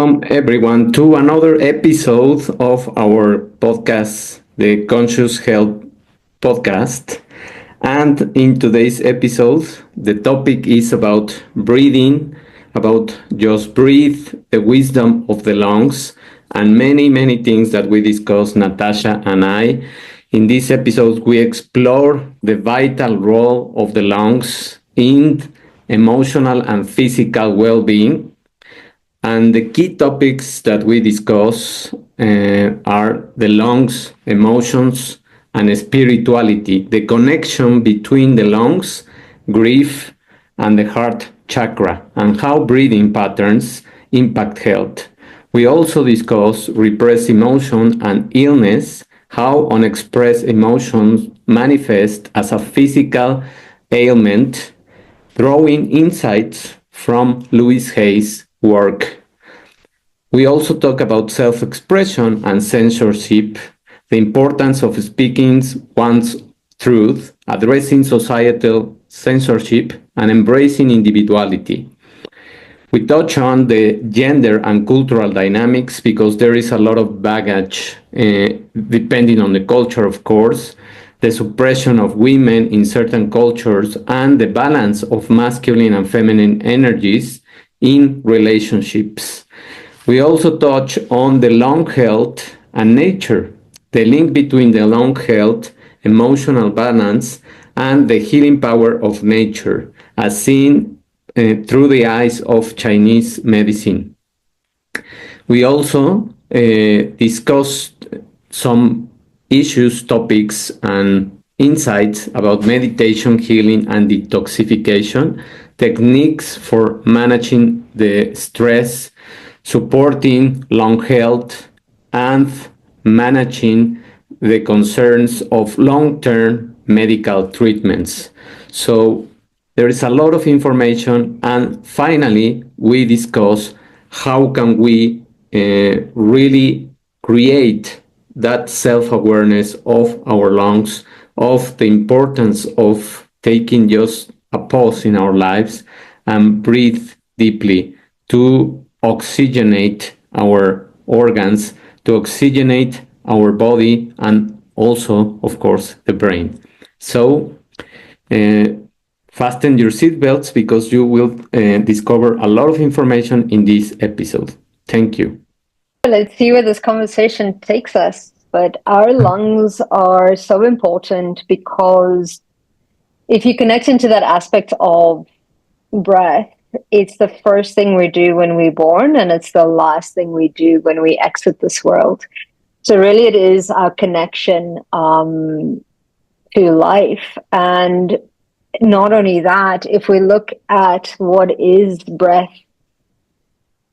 Welcome everyone to another episode of our podcast, the Conscious Health Podcast. And in today's episode, the topic is about breathing, about just breathe, the wisdom of the lungs, and many, many things that we discuss, Natasha and I. In this episode, we explore the vital role of the lungs in emotional and physical well-being. And the key topics that we discuss are the lungs, emotions, and spirituality, the connection between the lungs, grief, and the heart chakra, and how breathing patterns impact health. We also discuss repressed emotion and illness, how unexpressed emotions manifest as a physical ailment, drawing insights from Louise Hay's work. We also talk about self-expression and censorship, the importance of speaking one's truth, addressing societal censorship, and embracing individuality. We touch on the gender and cultural dynamics because there is a lot of baggage depending on the culture, of course, the suppression of women in certain cultures, and the balance of masculine and feminine energies in relationships. We also touch on the lung health and nature, the link between the lung health, emotional balance, and the healing power of nature, as seen through the eyes of Chinese medicine. We also discussed some issues, topics, and insights about meditation, healing, and detoxification, techniques for managing the stress, supporting lung health, and managing the concerns of long-term medical treatments. So there is a lot of information, and finally we discuss how can we really create that self-awareness of our lungs, of the importance of taking just a pause in our lives and breathe deeply to oxygenate our organs, to oxygenate our body, and also, of course, the brain. So, fasten your seatbelts because you will discover a lot of information in this episode. Thank you. Let's see where this conversation takes us. But our lungs are so important because if you connect into that aspect of breath, it's the first thing we do when we're born, and it's the last thing we do when we exit this world. So really it is our connection to life. And not only that, if we look at what is breath,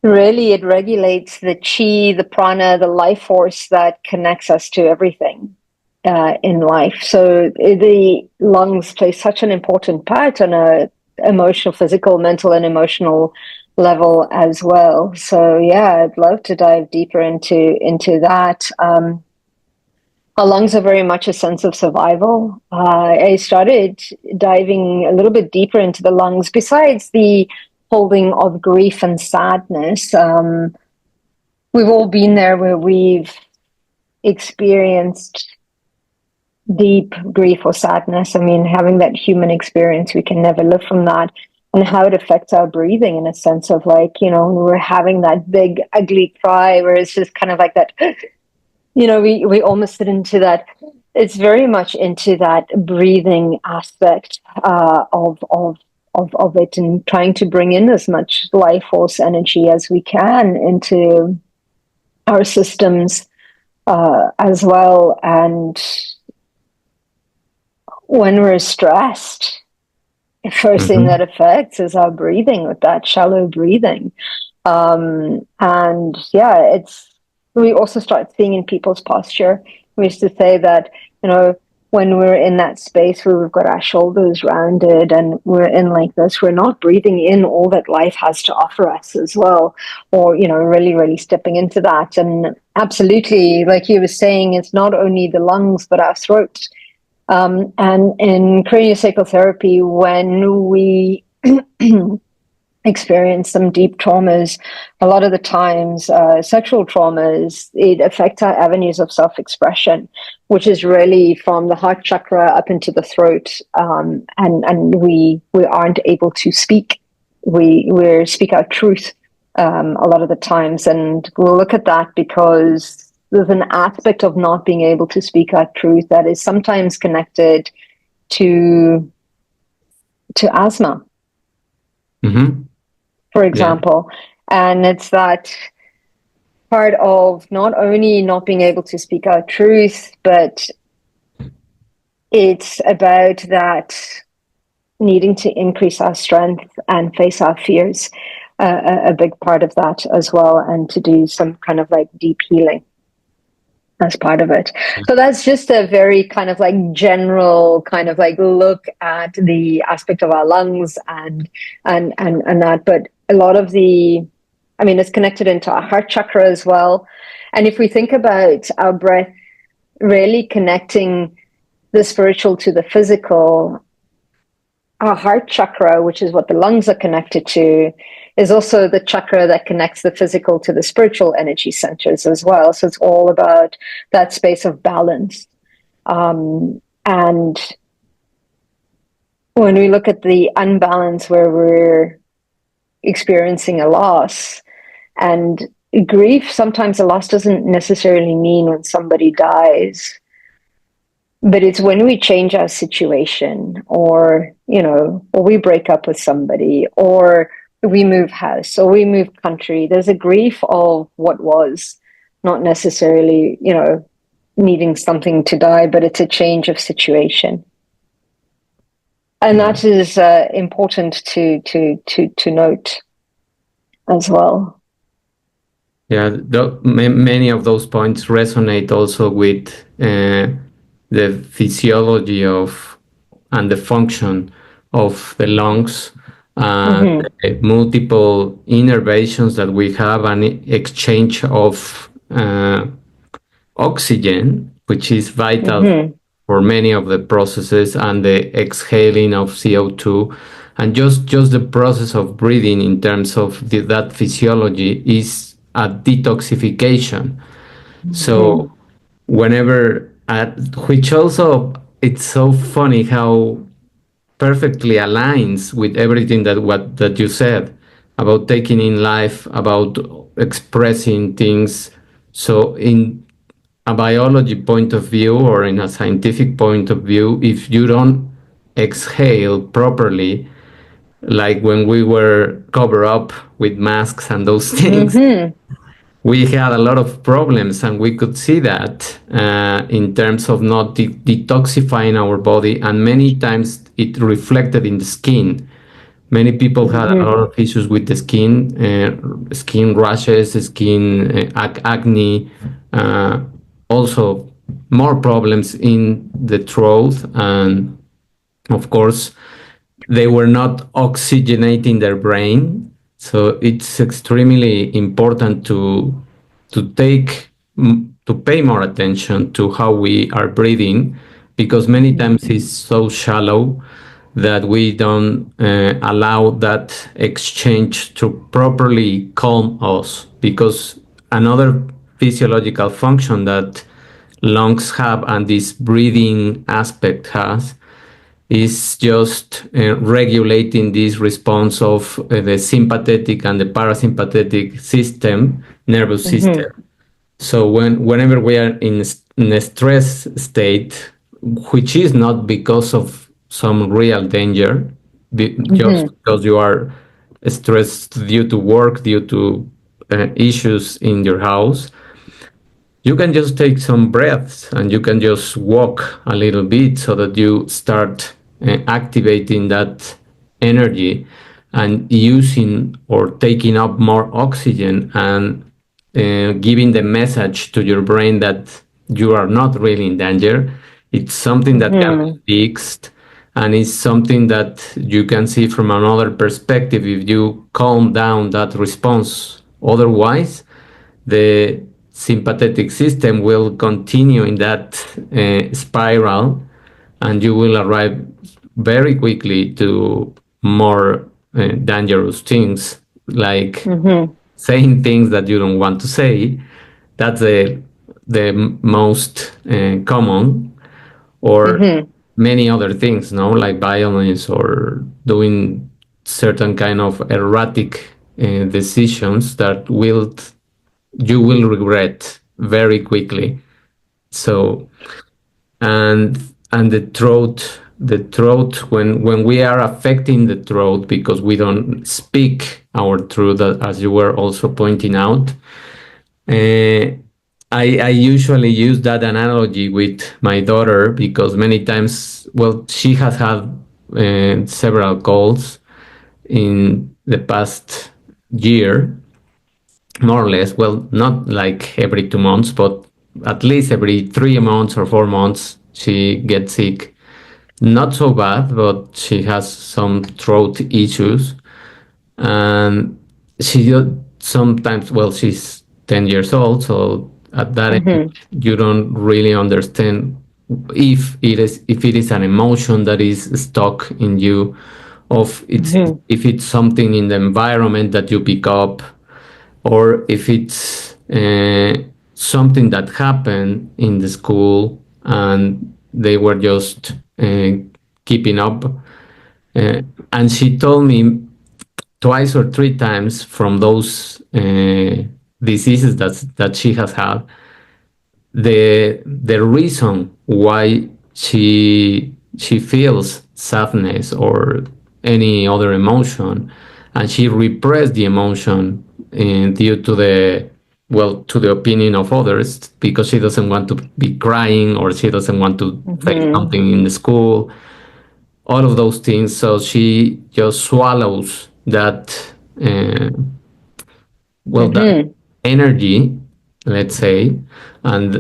really it regulates the chi, the prana, the life force that connects us to everything in life. So the lungs play such an important part on a emotional, physical, mental, and emotional level as well. So yeah, I'd love to dive deeper into that. Our lungs are very much a sense of survival. I started diving a little bit deeper into the lungs. Besides the holding of grief and sadness, we've all been there where we've experienced deep grief or sadness. I mean, having that human experience, we can never live from that, and how it affects our breathing in a sense of like, we're having that big ugly cry where it's just kind of like that, we almost fit into that. It's very much into that breathing aspect of it, and trying to bring in as much life force energy as we can into our systems as well. And when we're stressed, the first thing that affects is our breathing, with that shallow breathing. And yeah, we also start seeing in people's posture. We used to say that, when we're in that space where we've got our shoulders rounded and we're in like this, we're not breathing in all that life has to offer us as well, or, really, really stepping into that. And absolutely, like you were saying, it's not only the lungs, but our throat. And in craniosacral therapy, when we experience some deep traumas, a lot of the times sexual traumas, it affects our avenues of self-expression, which is really from the heart chakra up into the throat, and we aren't able to speak. We speak our truth a lot of the times, and we'll look at that because there's an aspect of not being able to speak our truth that is sometimes connected to asthma, Mm-hmm. for Yeah. example. And it's that part of not only not being able to speak our truth, but it's about that needing to increase our strength and face our fears, a big part of that as well, and to do some kind of like deep healing as part of it. So that's just a very kind of like general kind of like look at the aspect of our lungs and that. But a lot of the, I mean, it's connected into our heart chakra as well. And if we think about our breath really connecting the spiritual to the physical, our heart chakra, which is what the lungs are connected to, is also the chakra that connects the physical to the spiritual energy centers as well. So it's all about that space of balance. And when we look at the unbalance where we're experiencing a loss, and grief, sometimes a loss doesn't necessarily mean when somebody dies, but it's when we change our situation, or or we break up with somebody, or we move house, or we move country. There's a grief of what was, not necessarily needing something to die, but it's a change of situation. And Yeah. that is important to note as well. Yeah, many of those points resonate also with the physiology of and the function of the lungs, Mm-hmm. the multiple innervations that we have, and exchange of oxygen, which is vital Mm-hmm. for many of the processes, and the exhaling of CO2, and just the process of breathing in terms of that physiology is a detoxification. Mm-hmm. So whenever, which also, it's so funny how perfectly aligns with everything that you said about taking in life, about expressing things. So in a biology point of view, or in a scientific point of view, if you don't exhale properly, like when we were covered up with masks and those things, Mm-hmm. we had a lot of problems, and we could see that in terms of not detoxifying our body, and many times it reflected in the skin. Many people had a Mm-hmm. lot of issues with the skin, skin rashes, skin acne, uh, also more problems in the throat, and of course they were not oxygenating their brain. So it's extremely important to pay more attention to how we are breathing, because many times it's so shallow that we don't allow that exchange to properly calm us. Because another physiological function that lungs have, and this breathing aspect has, is just regulating this response of the sympathetic and the parasympathetic system, nervous Mm-hmm. system. So whenever we are in a stress state, which is not because of some real danger, just Mm-hmm. because you are stressed due to work, due to issues in your house, you can just take some breaths, and you can just walk a little bit, so that you start activating that energy and using or taking up more oxygen, and giving the message to your brain that you are not really in danger. It's something that can Mm-hmm. be fixed, and it's something that you can see from another perspective if you calm down that response. Otherwise, the sympathetic system will continue in that spiral, and you will arrive very quickly to more dangerous things, like Mm-hmm. saying things that you don't want to say. That's the most common, or Mm-hmm. many other things, no, like violence or doing certain kind of erratic decisions that you will regret very quickly. So, and the throat, when we are affecting the throat because we don't speak our truth, as you were also pointing out. uh, I usually use that analogy with my daughter because many times, well, she has had several calls in the past year, more or less. Well, not like every 2 months, but at least every 3 months or 4 months, she gets sick. Not so bad, but she has some throat issues. And she sometimes, well, she's 10 years old, so at that age, Mm-hmm. you don't really understand if it is an emotion that is stuck in you, of it's Mm-hmm. if it's something in the environment that you pick up, or if it's something that happened in the school and they were just keeping up. And she told me twice or three times from those diseases that she has had, the reason why she feels sadness or any other emotion, and she repressed the emotion due to the opinion of others, because she doesn't want to be crying, or she doesn't want to say Mm-hmm. something in the school, all of those things. So she just swallows uh, that Mm-hmm. energy, let's say, and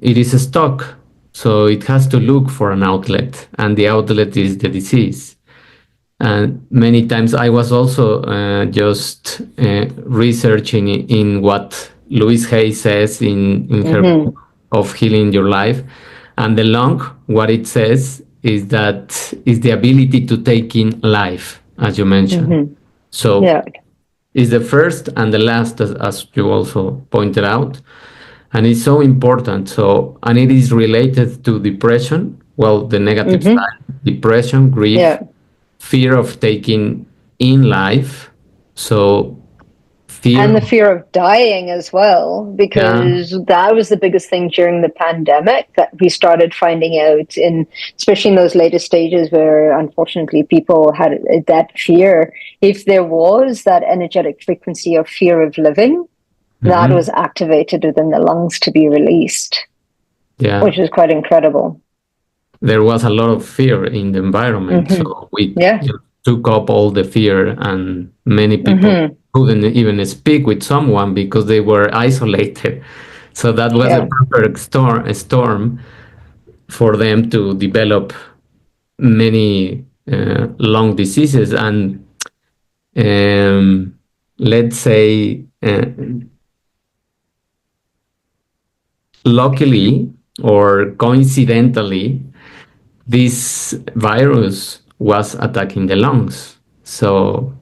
it is stuck. So it has to look for an outlet, and the outlet is the disease. And many times I was also just researching in what Louise Hay says in her Mm-hmm. book of Healing Your Life. And the lung, what it says is that is the ability to take in life, as you mentioned. Mm-hmm. So Yeah. is the first and the last, as you also pointed out, and it's so important. So, and it is related to depression. Well, the negative Mm-hmm. side: depression, grief, Yeah. fear of taking in life. So, fear. And the fear of dying as well, Yeah. because that was the biggest thing during the pandemic that we started finding out, in especially in those later stages where unfortunately people had that fear. If there was that energetic frequency of fear of living, that Hmm. was activated within the lungs to be released, Yeah. which is quite incredible. There was a lot of fear in the environment. Mm-hmm. So we Yeah. just took up all the fear, and many people Mm-hmm. couldn't even speak with someone because they were isolated. So that was a Yeah. perfect storm for them to develop many lung diseases. And let's say, luckily or coincidentally, this virus was attacking the lungs. So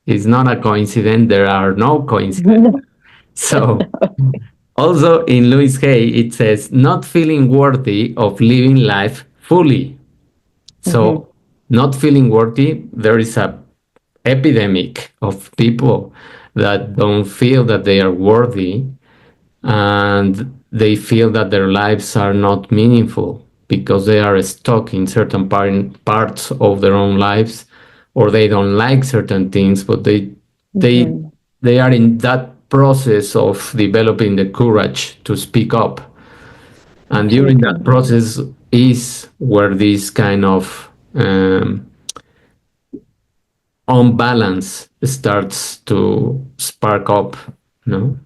it's not a coincidence. There are no coincidences. So also in Louis Hay, it says, not feeling worthy of living life fully. Mm-hmm. So not feeling worthy, there is a epidemic of people that don't feel that they are worthy, and they feel that their lives are not meaningful because they are stuck in certain parts of their own lives, or they don't like certain things, but they Mm-hmm. they are in that process of developing the courage to speak up. And during Absolutely. that process is where this kind of unbalance starts to spark up, no?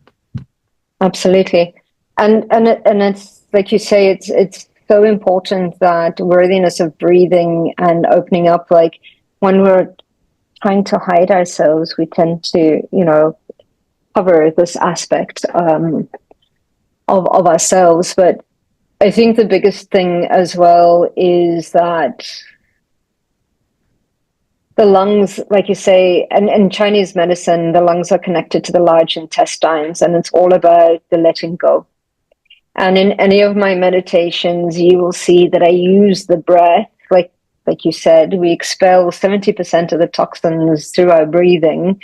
Absolutely. And it's like you say, it's so important, that worthiness of breathing and opening up. Like when we're trying to hide ourselves, we tend to, cover this aspect of ourselves. But I think the biggest thing as well is that the lungs, like you say, and in Chinese medicine, the lungs are connected to the large intestines, and it's all about the letting go. And in any of my meditations, you will see that I use the breath, like you said, we expel 70% of the toxins through our breathing.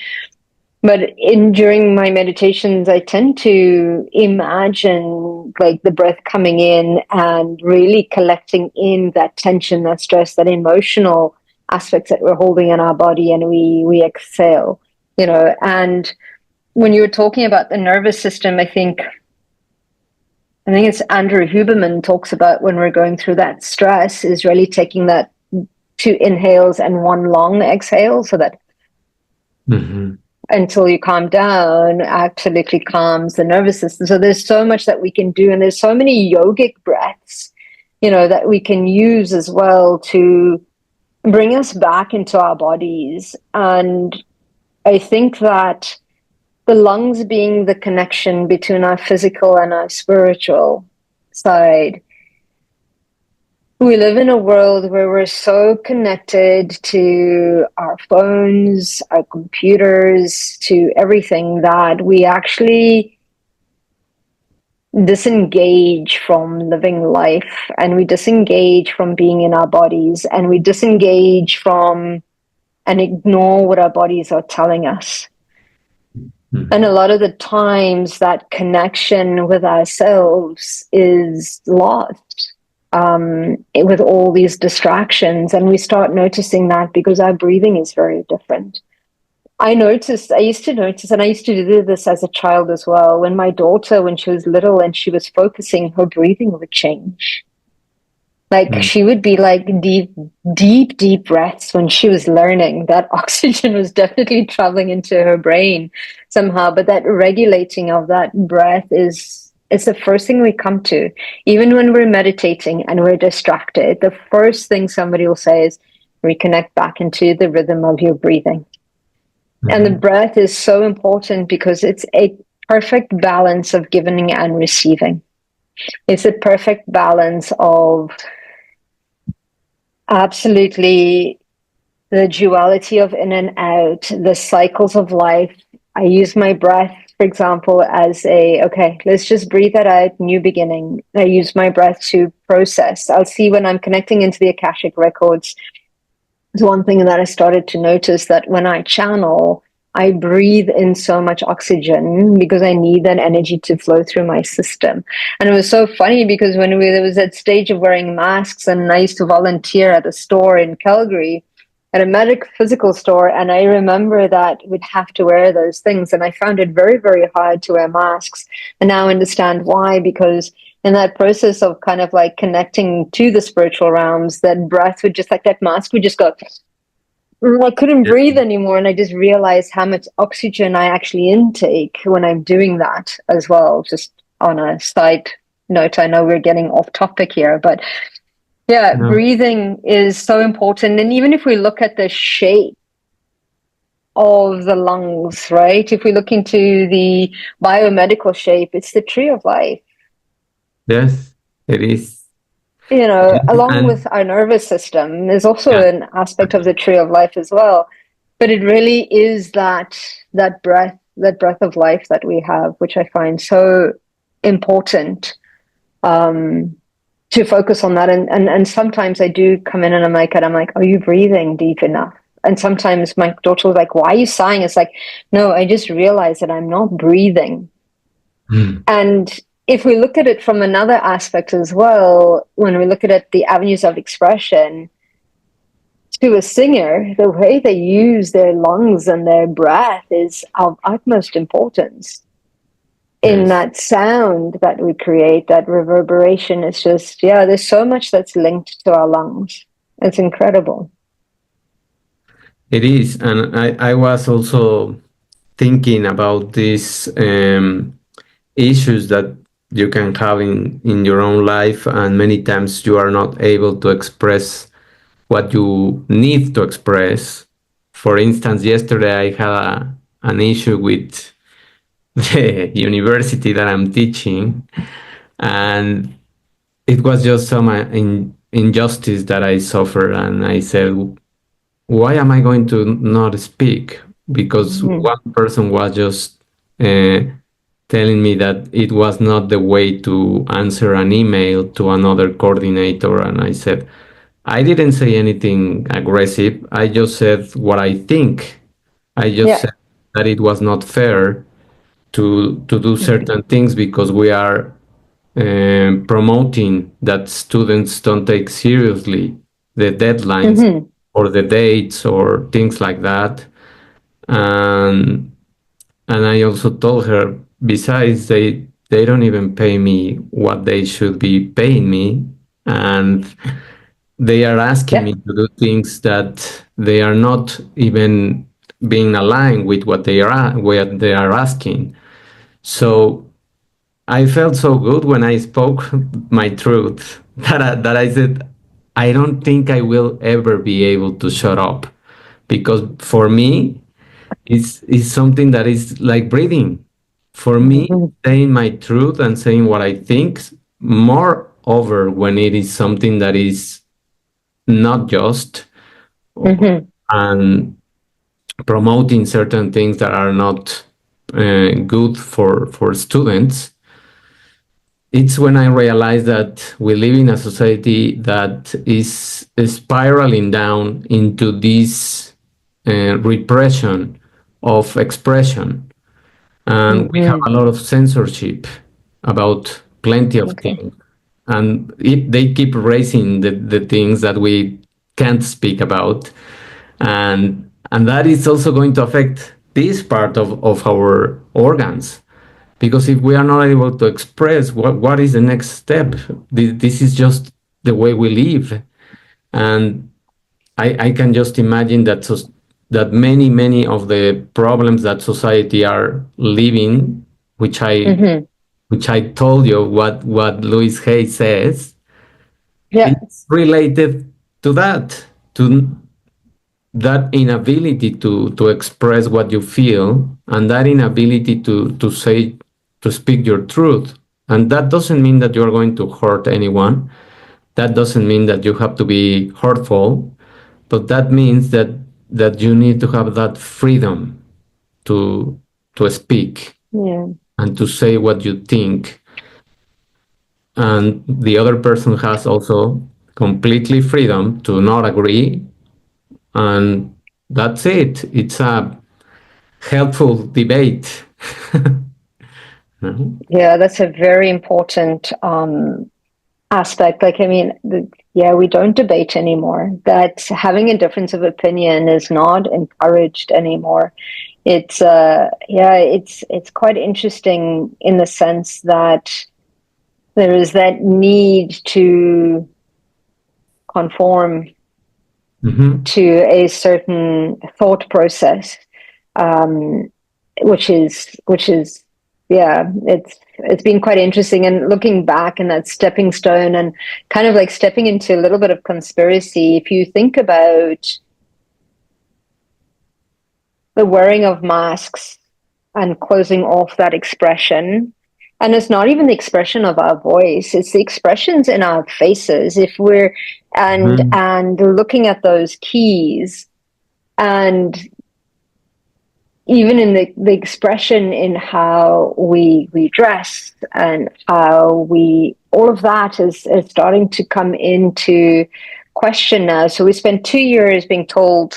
But during my meditations, I tend to imagine like the breath coming in and really collecting in that tension, that stress, that emotional aspects that we're holding in our body, and we exhale, And when you were talking about the nervous system, I think it's Andrew Huberman talks about when we're going through that stress is really taking that 2 inhales and 1 long exhale, so that until you calm down, absolutely calms the nervous system. So there's so much that we can do, and there's so many yogic breaths, that we can use as well to bring us back into our bodies. And I think that the lungs being the connection between our physical and our spiritual side. We live in a world where we're so connected to our phones, our computers, to everything that we actually disengage from living life, and we disengage from being in our bodies, and we disengage from and ignore what our bodies are telling us. And a lot of the times that connection with ourselves is lost with all these distractions. And we start noticing that because our breathing is very different. I used to notice, and I used to do this as a child as well, when my daughter, when she was little and she was focusing, her breathing would change. Like she would be like deep breaths when she was learning. That oxygen was definitely traveling into her brain somehow. But that regulating of that breath is the first thing we come to. Even when we're meditating and we're distracted, the first thing somebody will say is reconnect back into the rhythm of your breathing. And the breath is so important because it's a perfect balance of giving and receiving. It's a perfect balance of absolutely the duality of in and out, the cycles of life. I use my breath, for example, as okay, let's just breathe that out, new beginning. I use my breath to process. I'll see when I'm connecting into the Akashic records. It's one thing that I started to notice, that when I channel, I breathe in so much oxygen because I need that energy to flow through my system. And it was so funny because when there was that stage of wearing masks, and I used to volunteer at a store in Calgary, at a metaphysical store, and I remember that we'd have to wear those things. And I found it very, very hard to wear masks. And now I understand why, because in that process of kind of like connecting to the spiritual realms, that breath would just, like that mask would just go, I couldn't breathe anymore. And I just realized how much oxygen I actually intake when I'm doing that as well. Just on a side note, I know we're getting off topic here, but yeah, breathing is so important. And even if we look at the shape of the lungs, right? If we look into the biomedical shape, it's the tree of life. Yes, it is. Along with our nervous system is also an aspect of the tree of life as well. But it really is that breath of life that we have, which I find so important to focus on that. And sometimes I do come in and I'm like, are you breathing deep enough? And sometimes my daughter was like, why are you sighing? It's like, no, I just realized that I'm not breathing. And if we look at it from another aspect as well, when we look at it, the avenues of expression, to a singer, the way they use their lungs and their breath is of utmost importance in that sound that we create, that reverberation. It's just, there's so much that's linked to our lungs. It's incredible. It is. And I was also thinking about these issues that you can have in your own life, and many times you are not able to express what you need to express. For instance, yesterday I had an issue with the university that I'm teaching, and it was just some injustice that I suffered, and I said, why am I going to not speak? Because Mm-hmm. one person was just uh, telling me that it was not the way to answer an email to another coordinator. And I said, I didn't say anything aggressive. I just said what I think. I just Yeah. said that it was not fair to do Mm-hmm. certain things because we are promoting that students don't take seriously the deadlines Mm-hmm. or the dates or things like that. And I also told her, besides, they don't even pay me what they should be paying me, and they are asking Yeah. me to do things that they are not even being aligned with what they are asking. So I felt so good when I spoke my truth that I said, I don't think I will ever be able to shut up because for me, it's something that is like breathing. For me, Mm-hmm. saying my truth and saying what I think, moreover, when it is something that is not just Mm-hmm. and promoting certain things that are not good for students, it's when I realized that we live in a society that is spiraling down into this repression of expression. And we have Mm-hmm. a lot of censorship about plenty of Okay. things. And they keep raising the things that we can't speak about. And that is also going to affect this part of our organs because if we are not able to express what is the next step, this is just the way we live. And I can just imagine that that many of the problems that society are living, which I Mm-hmm. which I told you what Louise Hay says, Yeah. it's related to to that inability to express what you feel and that inability to say to speak your truth. And that doesn't mean that you're going to hurt anyone. That doesn't mean that you have to be hurtful, but that means that you need to have that freedom to speak Yeah. and to say what you think. And the other person has also completely freedom to not agree, and that's it. It's a helpful debate. No? Yeah, that's a very important aspect. Like, I mean, yeah, we don't debate anymore. That having a difference of opinion is not encouraged anymore. It's yeah, it's quite interesting in the sense that there is that need to conform Mhm. to a certain thought process, um, which is yeah, it's been quite interesting. And looking back and that stepping stone and kind of like stepping into a little bit of conspiracy, if you think about the wearing of masks and closing off that expression. And it's not even the expression of our voice, it's the expressions in our faces. If we're Mhm. and looking at those keys and even in the expression in how we dress and how we all of that is starting to come into question now. So we spent 2 years being told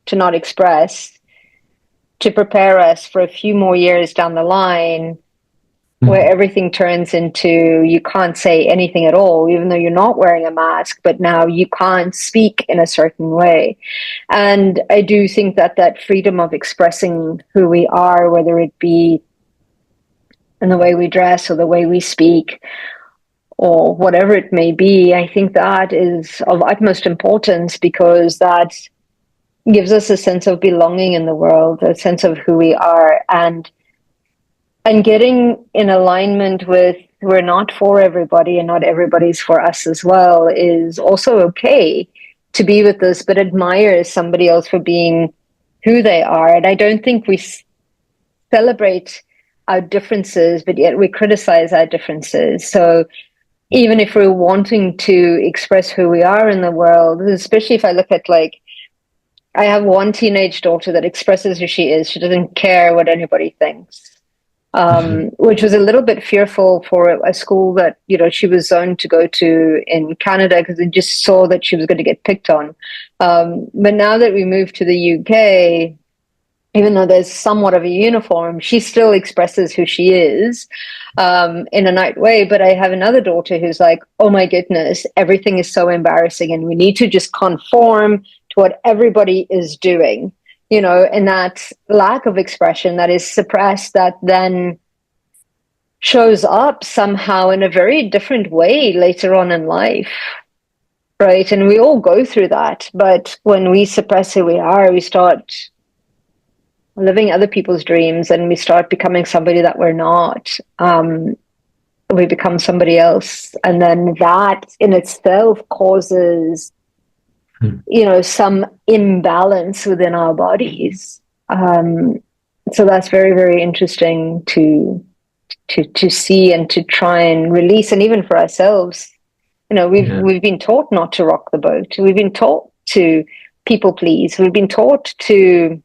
to not express to prepare us for a few more years down the line where everything turns into you can't say anything at all, even though you're not wearing a mask, but now you can't speak in a certain way. And I do think that that freedom of expressing who we are, whether it be in the way we dress or the way we speak or whatever it may be, I think that is of utmost importance because that gives us a sense of belonging in the world, a sense of who we are, and getting in alignment with we're not for everybody and not everybody's for us as well is also okay to be with this, but admire somebody else for being who they are. And I don't think we celebrate our differences, but yet we criticize our differences. So even if we're wanting to express who we are in the world, especially if I look at like I have one teenage daughter that expresses who she is. She doesn't care what anybody thinks, which was a little bit fearful for a school that, you know, she was zoned to go to in Canada because they just saw that she was going to get picked on. But now that we moved to the UK, even though there's somewhat of a uniform, she still expresses who she is in a nice way. But I have another daughter who's like, oh my goodness, everything is so embarrassing and we need to just conform to what everybody is doing, you know, and that lack of expression that is suppressed, that then shows up somehow in a very different way later on in life. Right. And we all go through that. But when we suppress who we are, we start living other people's dreams and we start becoming somebody that we're not. We become somebody else. And then that in itself causes, you know, some imbalance within our bodies. So that's very, very interesting to see and to try and release. And even for ourselves, you know, we've been taught not to rock the boat. We've been taught to people please. We've been taught to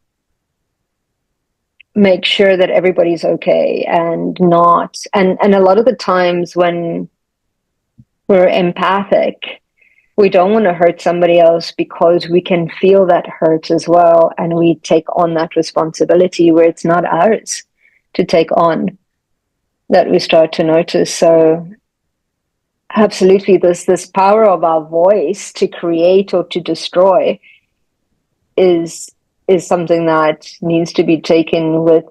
make sure that everybody's okay and not. And a lot of the times when we're empathic, we don't want to hurt somebody else because we can feel that hurt as well. And we take on that responsibility where it's not ours to take on, that we start to notice. So absolutely, this power of our voice to create or to destroy is something that needs to be taken with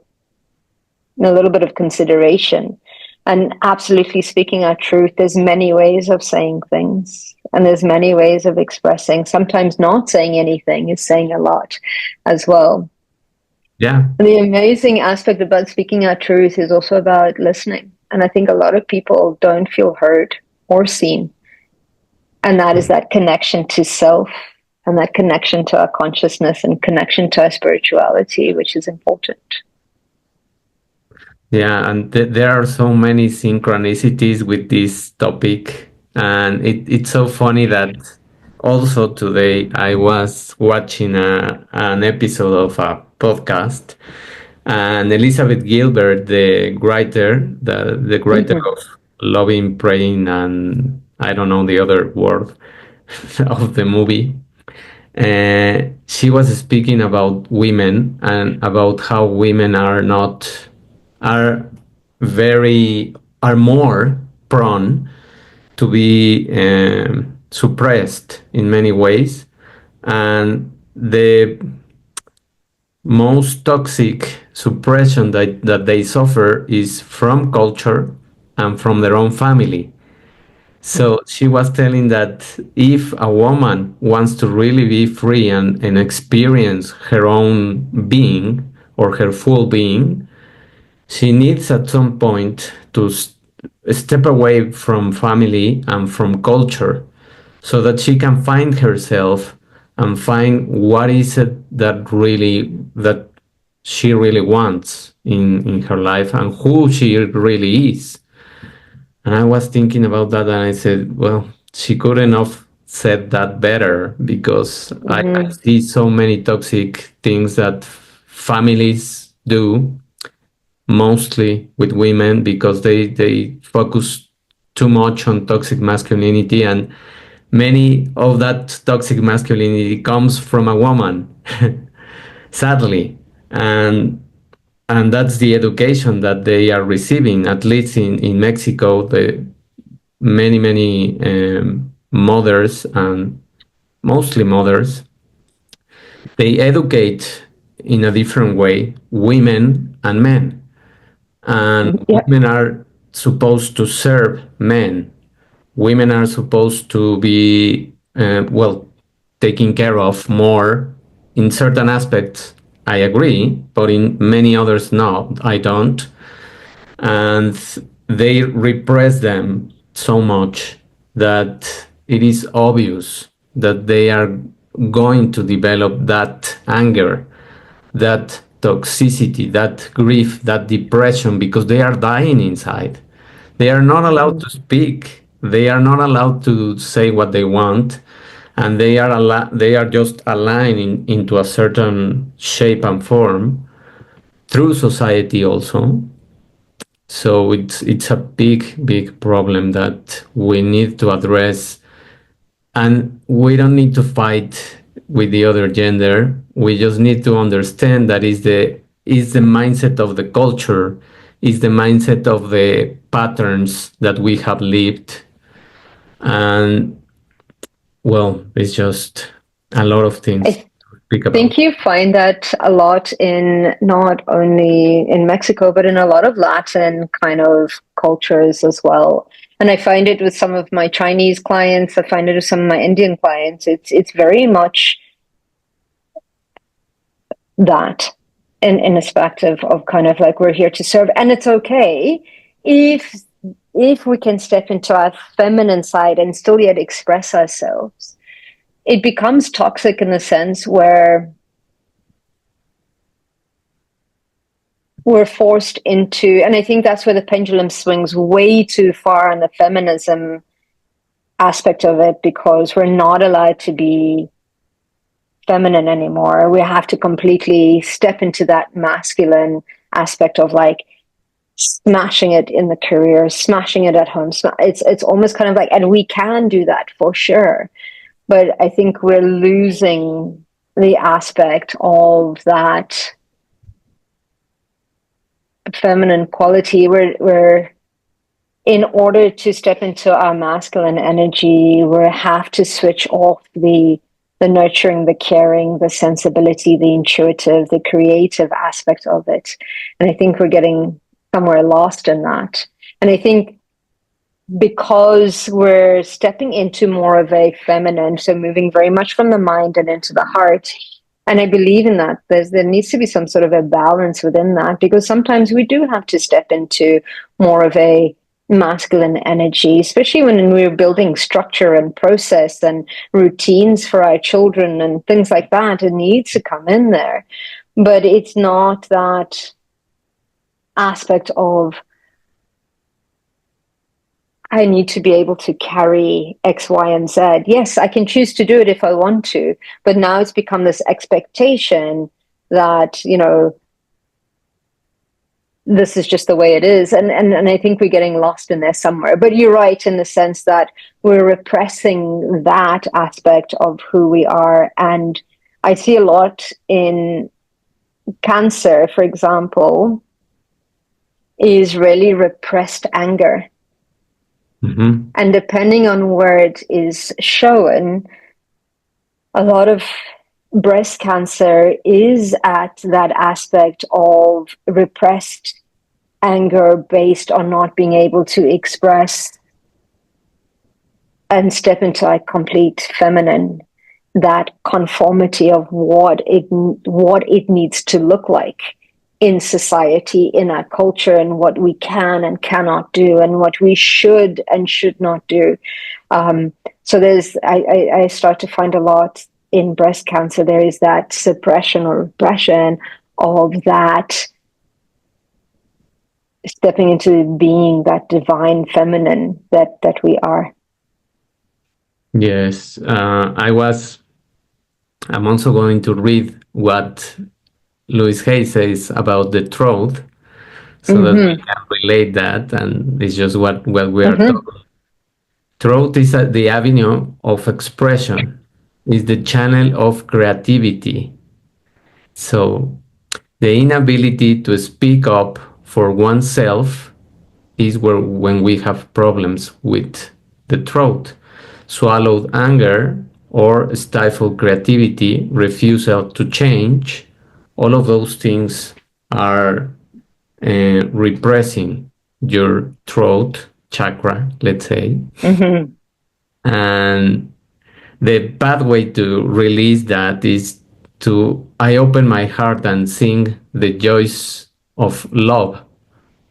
a little bit of consideration. And absolutely speaking our truth, there's many ways of saying things and there's many ways of expressing. Sometimes not saying anything is saying a lot as well. Yeah. And the amazing aspect about speaking our truth is also about listening. And I think a lot of people don't feel heard or seen. And that is that connection to self and that connection to our consciousness and connection to our spirituality, which is important. Yeah, and there are so many synchronicities with this topic. And it's so funny that also today I was watching an episode of a podcast, and Elizabeth Gilbert, the writer, the writer of Loving, Praying, and I don't know the other word of the movie, she was speaking about women and about how women are are more prone to be suppressed in many ways, and the most toxic suppression that they suffer is from culture and from their own family. So she was telling that if a woman wants to really be free and experience her own being or her full being, she needs at some point to step away from family and from culture so that she can find herself and find what is it that she really wants in her life and who she really is. And I was thinking about that and I said, well, she couldn't have said that better because I see so many toxic things that families do, mostly with women, because they focus too much on toxic masculinity, and many of that toxic masculinity comes from a woman, sadly. And that's the education that they are receiving, at least in Mexico. The many mothers, and mostly mothers, they educate in a different way women and men, and women are supposed to serve men. Women are supposed to be taken care of more in certain aspects. I agree, but in many others, no, I don't. And they repress them so much that it is obvious that they are going to develop that anger, that toxicity, that grief, that depression, because they are dying inside. They are not allowed to speak. They are not allowed to say what they want. and they are just aligning into a certain shape and form through society also. So it's a big problem that we need to address, and we don't need to fight with the other gender. We just need to understand that is the mindset of the culture, is the mindset of the patterns that we have lived, and well, it's just a lot of things I to speak about. think you find that a lot in not only in Mexico, but in a lot of Latin kind of cultures as well. And I find it with some of my Chinese clients, I find it with some of my Indian clients. It's very much that in aspect of kind of like we're here to serve. And it's okay if we can step into our feminine side and still yet express ourselves. It becomes toxic in the sense where we're forced into, and I think that's where the pendulum swings way too far on the feminism aspect of it, because we're not allowed to be feminine anymore. We have to completely step into that masculine aspect of like smashing it in the career, smashing it at home. It's almost kind of like, and we can do that for sure, but I think we're losing the aspect of that feminine quality. We're in order to step into our masculine energy, we have to switch off the nurturing, the caring, the sensibility, the intuitive, the creative aspect of it. And I think we're getting somewhere lost in that. And I think because we're stepping into more of a feminine, so moving very much from the mind and into the heart. And I believe in that. There needs to be some sort of a balance within that, because sometimes we do have to step into more of a masculine energy, especially when we're building structure and process and routines for our children and things like that. It needs to come in there. But it's not that aspect of, I need to be able to carry X, Y, and Z. Yes, I can choose to do it if I want to, but now it's become this expectation that, this is just the way it is. And I think we're getting lost in there somewhere. But you're right in the sense that we're repressing that aspect of who we are. And I see a lot in Cancer, for example, is really repressed anger. Mm-hmm. And depending on where it is shown, a lot of breast cancer is at that aspect of repressed anger based on not being able to express and step into a complete feminine, that conformity of what it needs to look like in society, in our culture, and what we can and cannot do, and what we should and should not do. So I start to find a lot in breast cancer, there is that suppression or repression of that stepping into being that divine feminine that we are. Yes, I'm also going to read what Louise Hay says about the throat, so that we Mm-hmm. can relate that, and it's just what we are Mm-hmm. talking. Throat is the avenue of expression, is the channel of creativity. So the inability to speak up for oneself is when we have problems with the throat. Swallowed anger or stifled creativity, refusal to change, all of those things are repressing your throat chakra, let's say. Mm-hmm. And the pathway to release that is I open my heart and sing the joys of love.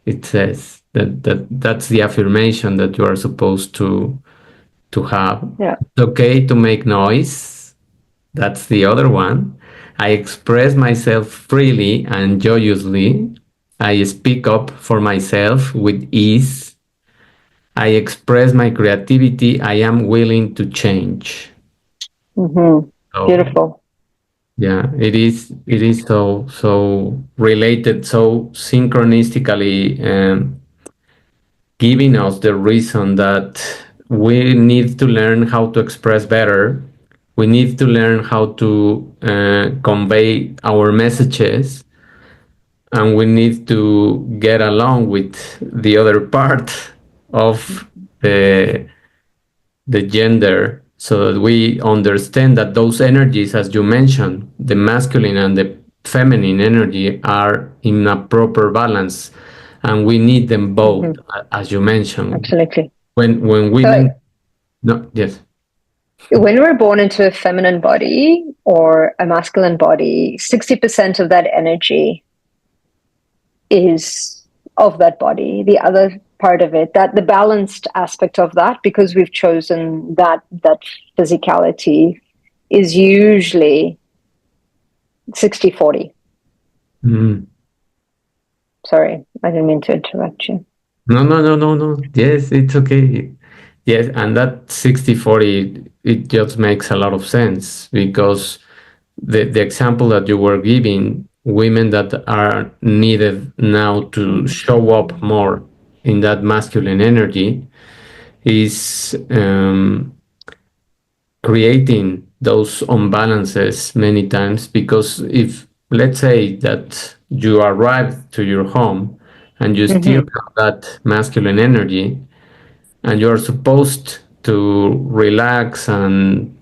It says that's the affirmation that you are supposed to have. Yeah. It's okay to make noise. That's the other one. I express myself freely and joyously. I speak up for myself with ease. I express my creativity. I am willing to change. Mm-hmm. So Beautiful. yeah, it is so related, so synchronistically, giving us the reason that we need to learn how to express better. We need to learn how to convey our messages, and we need to get along with the other part of the the gender, so that we understand that those energies, as you mentioned, the masculine and the feminine energy, are in a proper balance, and we need them both, Mm-hmm. as you mentioned. Absolutely. When So women, no, yes. when we're born into a feminine body or a masculine body, 60% of that energy is of that body. The other part of it, that the balanced aspect of that, because we've chosen that physicality, is usually 60-40. Mm. Sorry, I didn't mean to interrupt you. No, no, no, no, no. Yes, it's okay. Yes, and that 60/40, it just makes a lot of sense, because the example that you were giving, women that are needed now to show up more in that masculine energy, is creating those unbalances many times. Because if, let's say that you arrive to your home and you still Mm-hmm. have that masculine energy, and you're supposed to relax and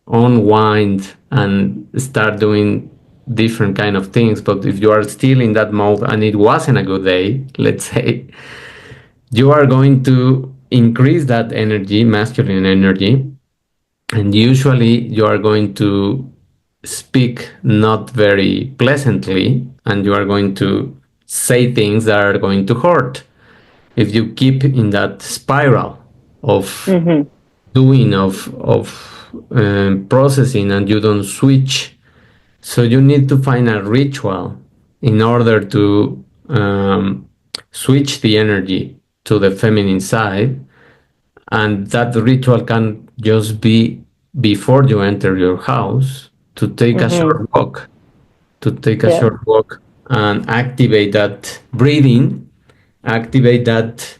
unwind and start doing different kind of things, but if you are still in that mode and it wasn't a good day, let's say, you are going to increase that energy, masculine energy, and usually you are going to speak not very pleasantly, and you are going to say things that are going to hurt if you keep in that spiral of Mm-hmm. doing, of processing, and you don't switch. So you need to find a ritual in order to switch the energy to the feminine side. And that ritual can just be before you enter your house, to take a Mm-hmm. short walk, to take a Yeah. short walk and activate that breathing, activate that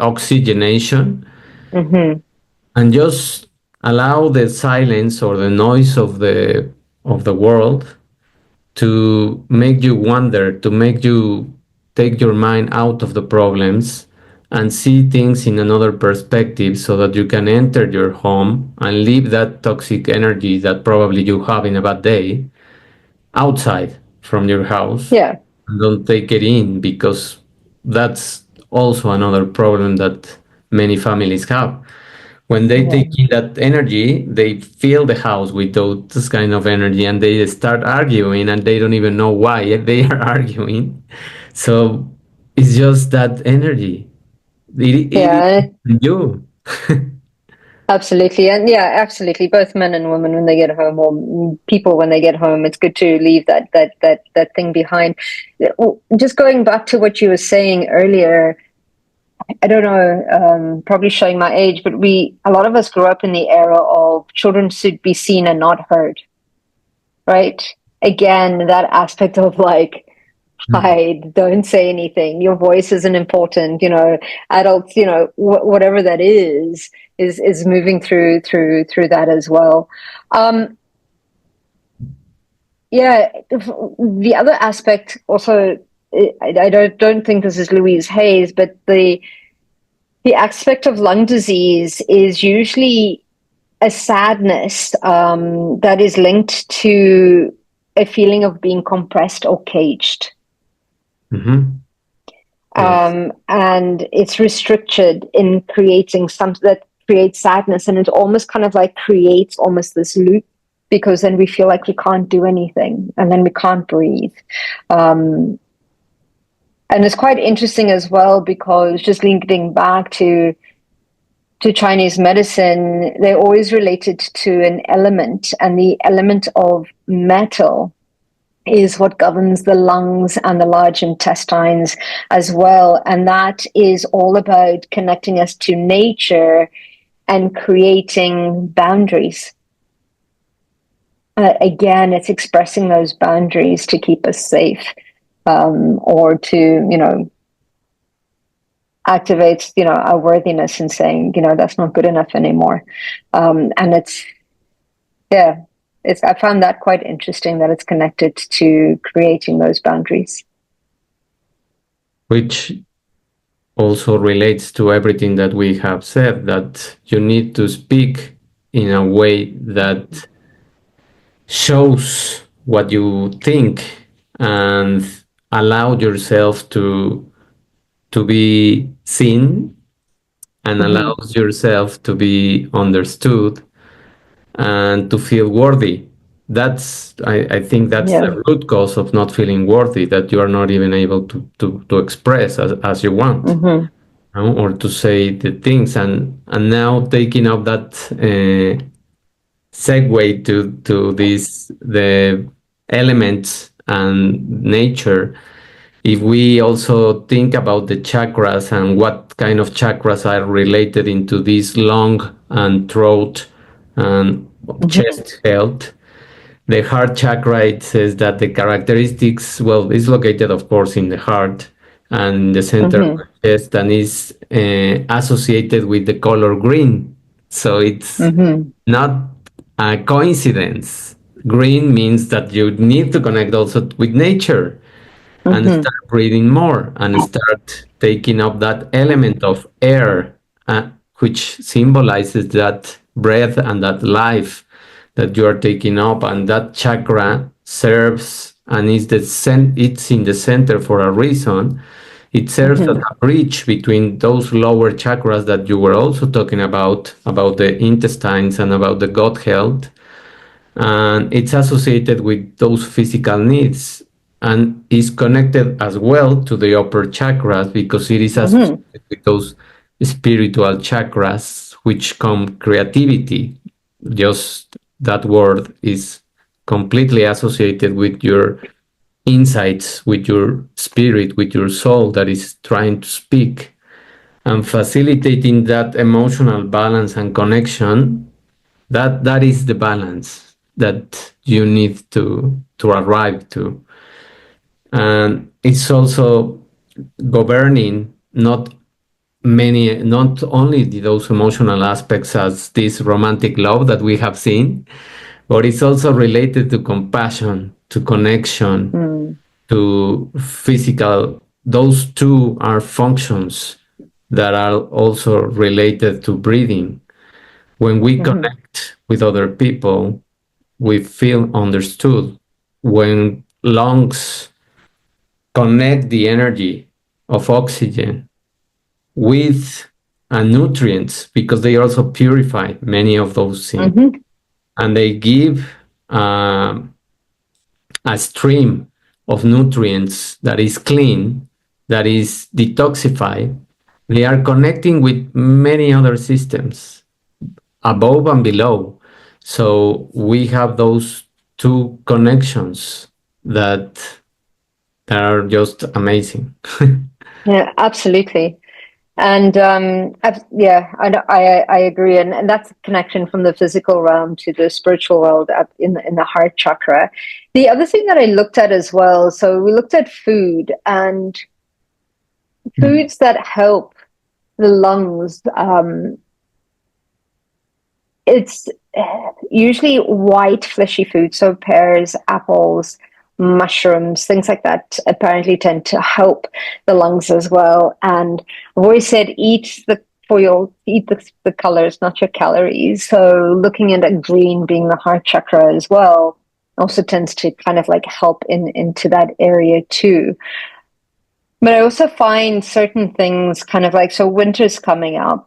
oxygenation, Mm-hmm. and just allow the silence or the noise of the world to make you wonder, to make you take your mind out of the problems and see things in another perspective, so that you can enter your home and leave that toxic energy that probably you have in a bad day outside from your house. Yeah. And don't take it in, because that's also another problem that many families have. When they Yeah. take in that energy, they fill the house with this kind of energy, and they start arguing, and they don't even know why they are arguing. So it's just that energy. It Yeah. is you. Absolutely. And yeah, absolutely. Both men and women when they get home, or people when they get home, it's good to leave that thing behind. Just going back to what you were saying earlier, I don't know, probably showing my age, but a lot of us grew up in the era of children should be seen and not heard, right? Again, that aspect of like, hide, don't say anything, your voice isn't important, adults, whatever that is moving through that as well. Um, yeah, the other aspect also, I don't think this is Louise Hay's, but the aspect of lung disease is usually a sadness that is linked to a feeling of being compressed or caged. Mm-hmm. Yes. And it's restricted in creating something that creates sadness, and it almost kind of like creates almost this loop, because then we feel like we can't do anything, and then we can't breathe. Um, and it's quite interesting as well, because just linking back to Chinese medicine, they always related to an element, and the element of metal is what governs the lungs and the large intestines as well. And that is all about connecting us to nature and creating boundaries. again, it's expressing those boundaries to keep us safe, or to, activate, our worthiness and saying, that's not good enough anymore. And yeah, I found that quite interesting, that it's connected to creating those boundaries. Which also relates to everything that we have said, that you need to speak in a way that shows what you think and allow yourself to be seen and allows yourself to be understood and to feel worthy. I think that's Yeah. the root cause of not feeling worthy, that you are not even able to express as you want, or to say the things. And now taking up that segue to this, the elements and nature. If we also think about the chakras and what kind of chakras are related into this lung and throat and chest health, the heart chakra, it says that the characteristics, well, is located, of course, in the heart and the center of the chest, and is associated with the color green. So it's not a coincidence. Green means that you need to connect also with nature and start breathing more and start taking up that element of air, which symbolizes that breath and that life that you are taking up. And that chakra serves and it's in the center for a reason. It serves as a bridge between those lower chakras that you were also talking about the intestines and about the gut health, and it's associated with those physical needs and is connected as well to the upper chakras because it is associated with those spiritual chakras, which come creativity. Just that word is completely associated with your insights, with your spirit, with your soul that is trying to speak, and facilitating that emotional balance and connection. That is the balance that you need to arrive to. And it's also governing not only those emotional aspects as this romantic love that we have seen, but it's also related to compassion, to connection, to physical. Those two are functions that are also related to breathing. When we connect with other people, we feel understood. When lungs connect the energy of oxygen with nutrients, because they also purify many of those things, and they give a stream of nutrients that is clean, that is detoxified, they are connecting with many other systems above and below. So we have those two connections that are just amazing. Yeah, absolutely. And I agree, and that's a connection from the physical realm to the spiritual world up in the heart chakra. The other thing that I looked at as well, so we looked at food and foods that help the lungs. It's usually white fleshy food, so pears, apples, mushrooms, things like that apparently tend to help the lungs as well. And I've always said eat the colors, not your calories. So looking at green being the heart chakra as well also tends to kind of like help into that area too. But I also find certain things kind of like, so winter's coming up.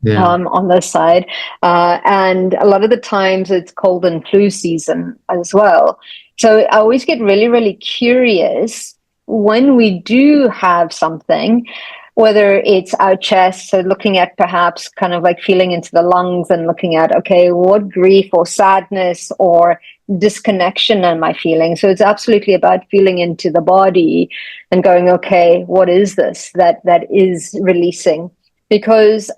On this side. And a lot of the times it's cold and flu season as well. So I always get really, really curious when we do have something, whether it's our chest, so looking at perhaps kind of like feeling into the lungs and looking at, okay, what grief or sadness or disconnection am I feeling? So it's absolutely about feeling into the body and going, okay, what is this that is releasing? Because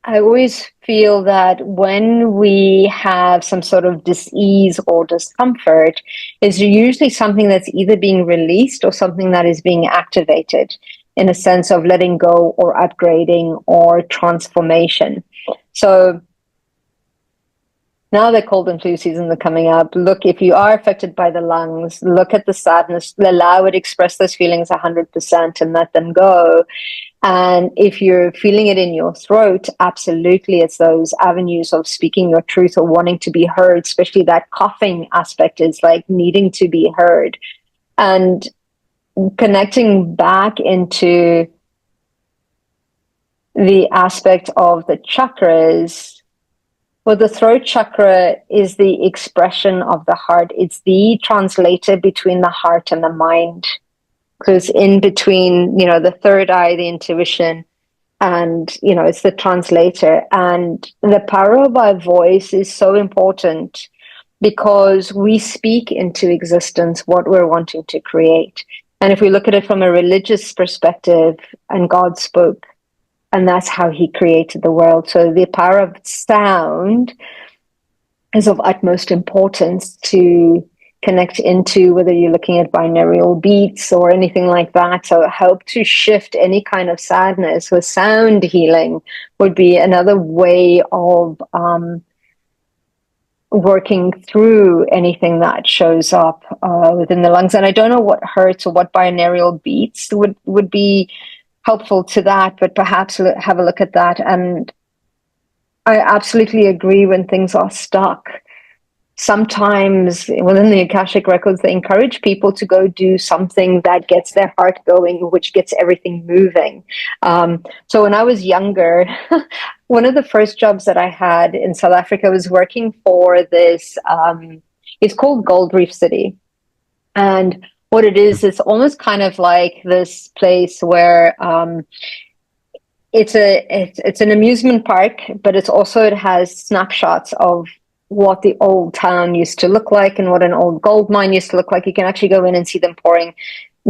I always feel that when we have some sort of dis-ease or discomfort, is usually something that's either being released or something that is being activated in a sense of letting go or upgrading or transformation. So now the cold and flu seasons are coming up. Look, if you are affected by the lungs, look at the sadness, allow it, express those feelings 100% and let them go. And if you're feeling it in your throat, absolutely, it's those avenues of speaking your truth or wanting to be heard, especially that coughing aspect is like needing to be heard. And connecting back into the aspect of the chakras, well, the throat chakra is the expression of the heart. It's the translator between the heart and the mind. Because in between, the third eye, the intuition, and, it's the translator. And the power of our voice is so important because we speak into existence what we're wanting to create. And if we look at it from a religious perspective, and God spoke, and that's how he created the world. So the power of sound is of utmost importance to connect into, whether you're looking at binaural beats or anything like that. So help to shift any kind of sadness. So sound healing would be another way of working through anything that shows up within the lungs. And I don't know what hurts or what binaural beats would be helpful to that, but perhaps have a look at that. And I absolutely agree when things are stuck. Sometimes within the Akashic Records, they encourage people to go do something that gets their heart going, which gets everything moving. So when I was younger, one of the first jobs that I had in South Africa was working for this, it's called Gold Reef City. And what it is, it's almost kind of like this place where it's an amusement park, but it has snapshots of what the old town used to look like and what an old gold mine used to look like. You can actually go in and see them pouring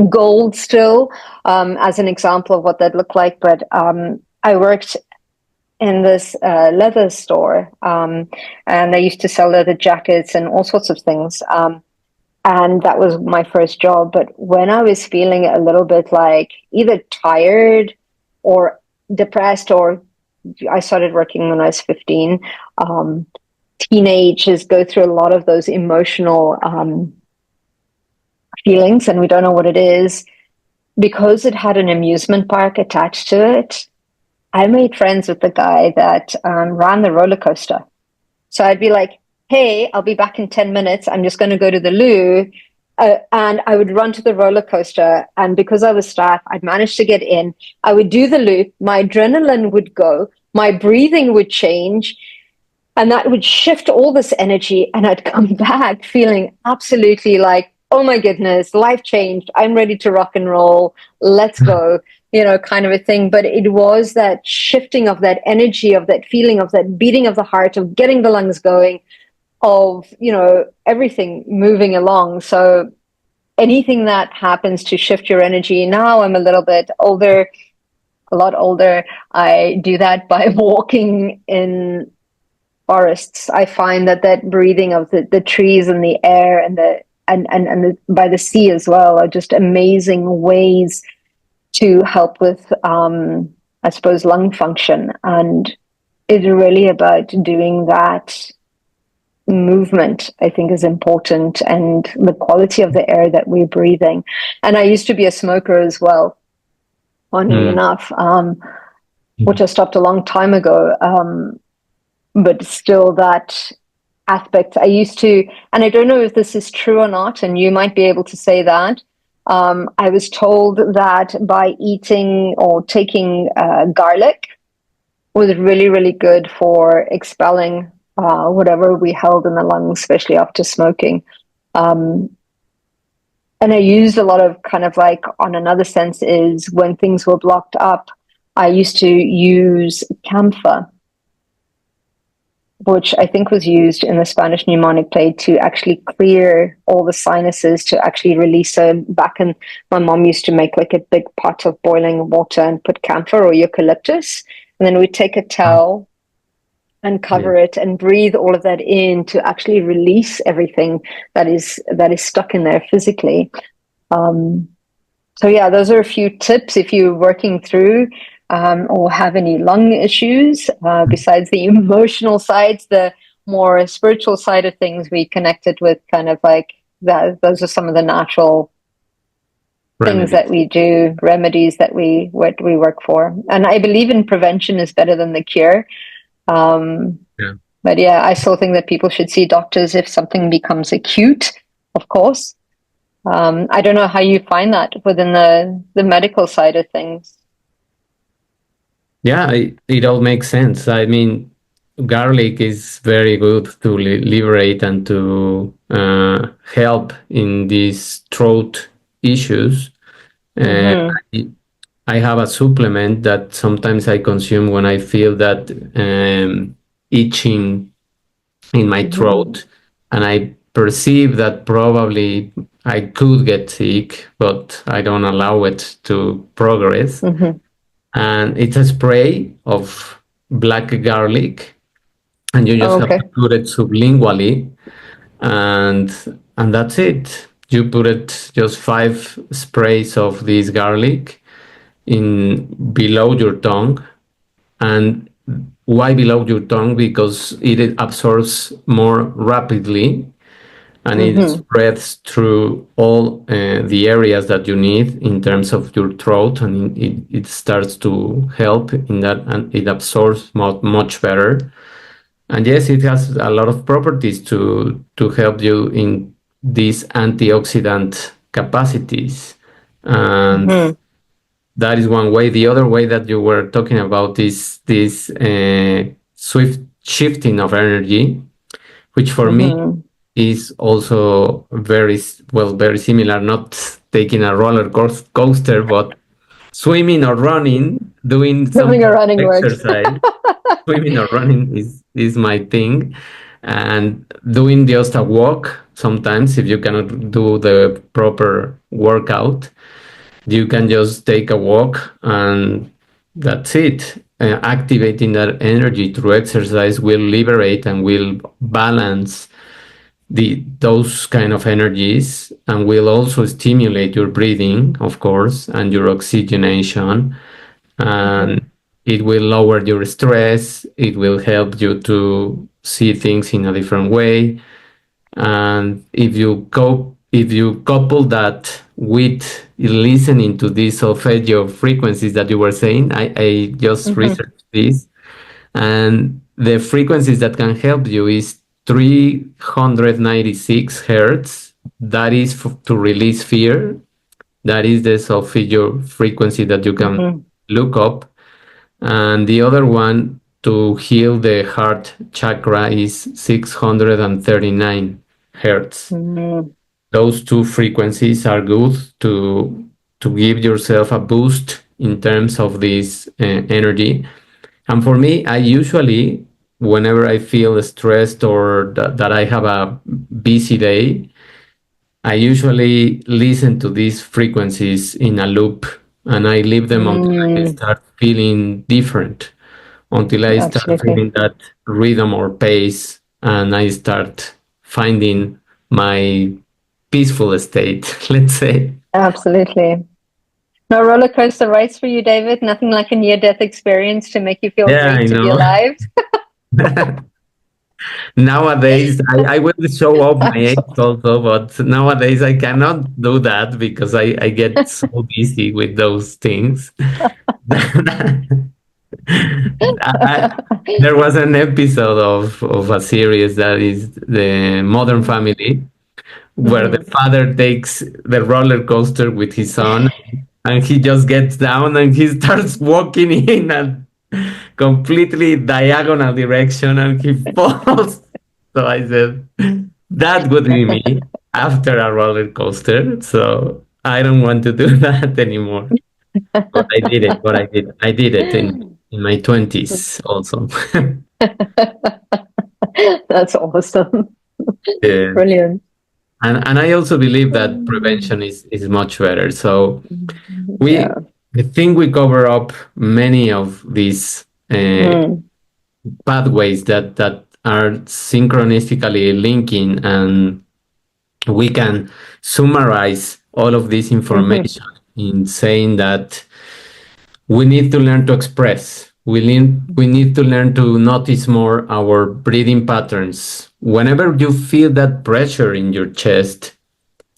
gold still, as an example of what that looked like. But I worked in this leather store, and they used to sell leather jackets and all sorts of things. And that was my first job. But when I was feeling a little bit like either tired or depressed, or I started working when I was 15, teenagers go through a lot of those emotional feelings, and we don't know what it is. Because it had an amusement park attached to it, I made friends with the guy that ran the roller coaster. So I'd be like, hey, I'll be back in 10 minutes. I'm just going to go to the loo. And I would run to the roller coaster. And because I was staff, I'd manage to get in. I would do the loop. My adrenaline would go. My breathing would change. And that would shift all this energy. And I'd come back feeling absolutely like, oh my goodness, life changed. I'm ready to rock and roll. Let's go, kind of a thing. But it was that shifting of that energy, of that feeling, of that beating of the heart, of getting the lungs going, of, everything moving along. So anything that happens to shift your energy. Now I'm a little bit older, a lot older. I do that by walking in forests. I find that breathing of the trees and the air and by the sea as well are just amazing ways to help with, I suppose, lung function. And it's really about doing that movement, I think, is important, and the quality of the air that we're breathing. And I used to be a smoker as well, funnily enough, which I stopped a long time ago. But still that aspect I used to, and I don't know if this is true or not, and you might be able to say that. I was told that by eating or taking garlic was really, really good for expelling whatever we held in the lungs, especially after smoking. And I used a lot of kind of like, on another sense, is when things were blocked up, I used to use camphor, which I think was used in the Spanish pneumonic plague to actually clear all the sinuses, to actually release them back. My mom used to make like a big pot of boiling water and put camphor or eucalyptus And then we take a towel and Yeah. cover it and breathe all of that in to actually release everything that is stuck in there physically. So yeah, those are a few tips if you're working through or have any lung issues. Besides the emotional sides, the more spiritual side of things, we connected with kind of like that. Those are some of the natural things that Remedies. we do, remedies that we work for. And I believe in prevention is better than the cure. Um, Yeah. but yeah, I still think that people should see doctors if something becomes acute, of course. I don't know how you find that within the medical side of things. Yeah, it all makes sense. I mean, garlic is very good to liberate and to help in these throat issues. Uh, Mm-hmm. I, I have a supplement that sometimes I consume when I feel that itching in my Mm-hmm. throat, and I perceive that probably I could get sick, but I don't allow it to progress. Mm-hmm. And it's a spray of black garlic, and you just Oh, have to okay. put it sublingually, and that's it. You put it just 5 sprays of this garlic in below your tongue. And why below your tongue? Because it absorbs more rapidly, and it Mm-hmm. spreads through all the areas that you need in terms of your throat, and it starts to help in that, and it absorbs much better. And yes, it has a lot of properties to help you in these antioxidant capacities. And Mm-hmm. that is one way. The other way that you were talking about is this swift shifting of energy, which for me Mm-hmm. is also very similar. Not taking a coaster, but swimming or running, doing some Swimming or kind running of works. exercise. Swimming or running is my thing, and doing just a walk. Sometimes, if you cannot do the proper workout, you can just take a walk, and that's it. Activating that energy through exercise will liberate and will balance those kind of energies, and will also stimulate your breathing, of course, and your oxygenation, Mm-hmm. and it will lower your stress. It will help you to see things in a different way. And if you couple that with listening to these solfeggio frequencies that you were saying, I just Mm-hmm. researched this, and the frequencies that can help you is 396 hertz. That is to release fear. That is the solfeggio frequency that you can Mm-hmm. look up. And the other one to heal the heart chakra is 639 hertz. Mm-hmm. Those two frequencies are good to give yourself a boost in terms of this energy. And for me, I usually, whenever I feel stressed or that I have a busy day, I usually listen to these frequencies in a loop, and I leave them until I Mm, start feeling different, until I start absolutely. feeling that rhythm or pace, and I start finding my peaceful state, let's say. Absolutely. No roller coaster rides for you, David. Nothing like a near death experience to make you feel Yeah, I great to be know. alive. Nowadays, I will show off my That's age awesome. also, but nowadays I cannot do that because I get so busy with those things. I, there was an episode of a series that is the Modern Family, where the Mhm. father takes the roller coaster with his son, and he just gets down and he starts walking in a completely diagonal direction, and he falls. So I said, that would be me after a roller coaster. So I don't want to do that anymore. But I did it. But I did it in my 20s also. That's awesome. Yeah. Brilliant. And I also believe that prevention is much better. So Yeah. I think we cover up many of these uh, Mm. pathways that are synchronistically linking, and we can summarize all of this Mm-hmm. information in saying that we need to learn to express. We need to learn to notice more our breathing patterns. Whenever you feel that pressure in your chest,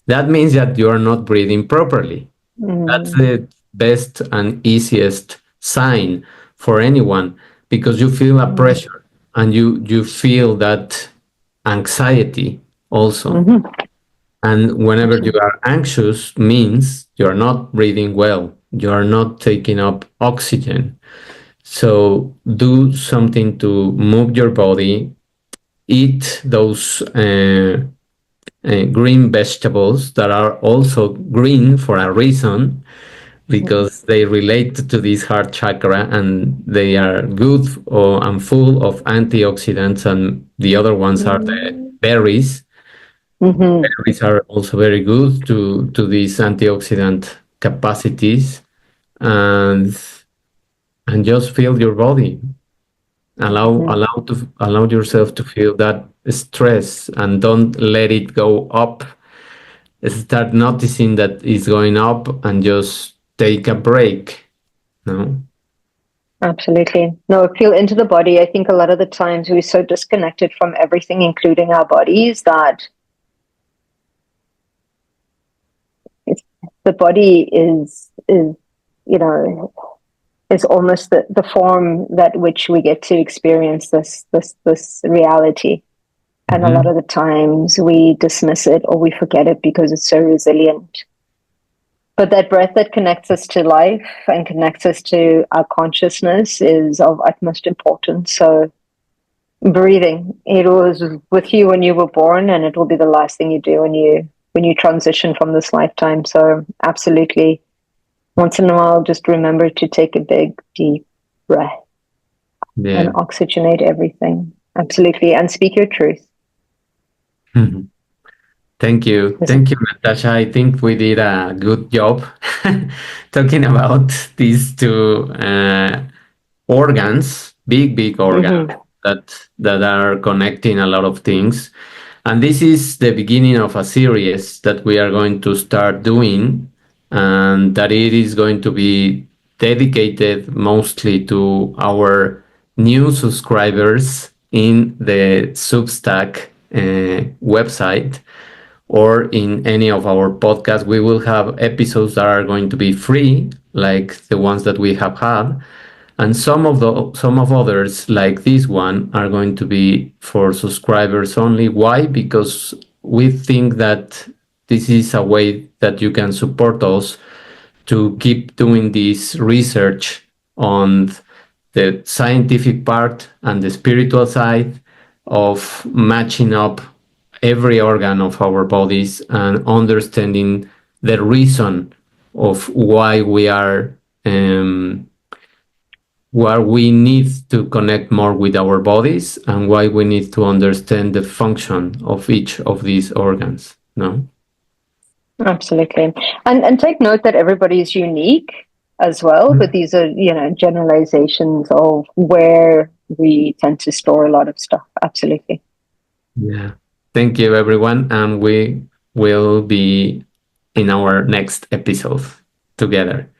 that means that you are not breathing properly. That's Mm. the best and easiest sign for anyone, because you feel a Mm. pressure and you feel that anxiety also. Mm-hmm. And whenever you Absolutely. are anxious means you're not breathing well, you are not taking up oxygen. So do something to move your body, eat those green vegetables that are also green for a reason, because they relate to this heart chakra and they are good and full of antioxidants, and the other ones are the berries. Mm-hmm. Berries are also very good to these antioxidant capacities, and just feel your body. Mm-hmm. Allow yourself to feel that stress and don't let it go up. Start noticing that it's going up and just take a break. No. Absolutely. No, feel into the body. I think a lot of the times we're so disconnected from everything, including our bodies, that it's, the body is you know is almost the form that which we get to experience this reality. And a lot Mm-hmm. of the times we dismiss it or we forget it because it's so resilient. But that breath that connects us to life and connects us to our consciousness is of utmost importance. So breathing, it was with you when you were born, and it will be the last thing you do when you transition from this lifetime. So absolutely, once in a while, just remember to take a big deep breath and Yeah. oxygenate everything. Absolutely, and speak your truth. Mhm. Thank you. Is it? Thank you, Natasha. I think we did a good job talking about these two organs, big organs Mm-hmm. that are connecting a lot of things. And this is the beginning of a series that we are going to start doing, and that it is going to be dedicated mostly to our new subscribers in the Substack website, or in any of our podcasts. We will have episodes that are going to be free, like the ones that we have had, and some of others, like this one, are going to be for subscribers only. Why? Because we think that this is a way that you can support us to keep doing this research on the scientific part and the spiritual side of matching up every organ of our bodies and understanding the reason of why we need to connect more with our bodies, and why we need to understand the function of each of these organs. No. Absolutely. And take note that everybody is unique as well, but these are, generalizations of where we tend to store a lot of stuff. Absolutely. Yeah. Thank you, everyone, and we will be in our next episode together.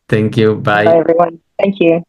Thank you. Bye, Bye. everyone. Thank you.